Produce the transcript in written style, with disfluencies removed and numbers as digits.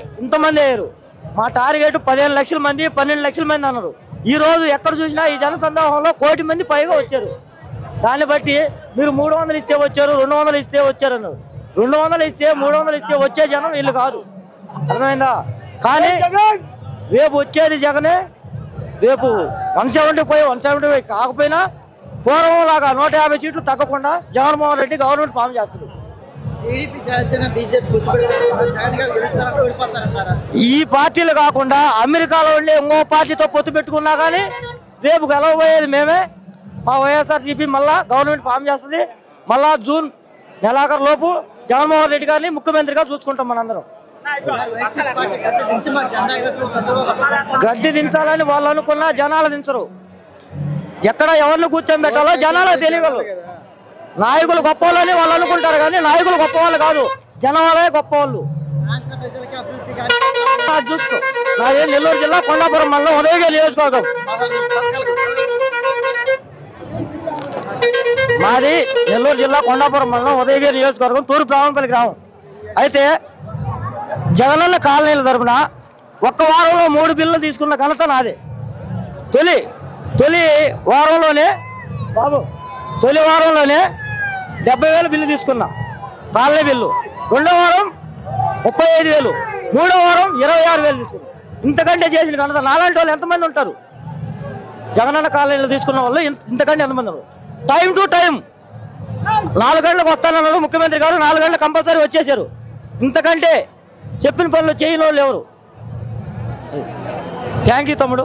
ఇంతమంది అయ్యారు. మా టార్గెట్ 15 లక్షల మంది 12 లక్షల మంది అన్నారు. ఈ రోజు ఎక్కడ చూసినా ఈ జన సందోహంలో 1 కోటి మంది పైగా వచ్చారు. దాన్ని బట్టి మీరు 300 ఇస్తే వచ్చారు, 200 ఇస్తే వచ్చారు అన్నారు. 200 ఇస్తే 300 ఇస్తే వచ్చే జనం వీళ్ళు కాదు, అర్థమైందా? కానీ రేపు వచ్చేది జగనే. రేపు 175 కాకపోయినా పూర్వం లాగా 150 సీట్లు తగ్గకుండా జగన్మోహన్ రెడ్డి గవర్నమెంట్ ఫామ్ చేస్తారు. ఈ పార్టీలు కాకుండా అమెరికాలో ఉండే ఇంకో పార్టీతో పొత్తు పెట్టుకున్నా కానీ రేపు గెలవబోయేది మేమే. మా వైఎస్ఆర్సీపీ మళ్ళా గవర్నమెంట్ ఫామ్ చేస్తుంది. మళ్ళా జూన్ నెలాఖరు లోపు జగన్మోహన్ రెడ్డి గారిని ముఖ్యమంత్రిగా చూసుకుంటాం మనందరం. గద్దె దించాలని వాళ్ళు అనుకున్నా జనాలు దించరు. ఎక్కడ ఎవరిని కూర్చోబెట్టాలో జనాలకు తెలియగలరు. నాయకులు గొప్ప వాళ్ళని వాళ్ళు అనుకుంటారు కానీ నాయకులు గొప్ప వాళ్ళు కాదు, జనాలే గొప్ప వాళ్ళు. చూసుకో, నాది నెల్లూరు జిల్లా కొండాపురం మండలం ఉదయగిరి నియోజకవర్గం. మాది నెల్లూరు జిల్లా కొండాపురం మండలం ఉదయగిరి నియోజకవర్గం, తూర్పు రామంపల్లి గ్రామం. అయితే జగనన్న కాలనీల తరపున ఒక్క వారంలో 3 బిల్లులు తీసుకున్న ఘనత నాదే. తొలి వారంలోనే 70,000 బిల్లు తీసుకున్నా, కాలనీ బిల్లు. 2వ వారం 35,000, 3వ వారం 26,000 తీసుకున్నా. ఇంతకంటే చేసిన ఘనత నాలాంటి వాళ్ళు ఎంతమంది ఉంటారు? జగనన్న కాలనీలు తీసుకున్న వాళ్ళు ఇంతకంటే ఎంతమంది ఉన్నారు? టైం టు టైం 4 గంటలకు వస్తానన్నాడు ముఖ్యమంత్రి గారు, 4 గంటలు కంపల్సరీ వచ్చేసారు. ఇంతకంటే చెప్పిన పనులు చేయని వాళ్ళు ఎవరు? థ్యాంక్ యూ తమ్ముడు.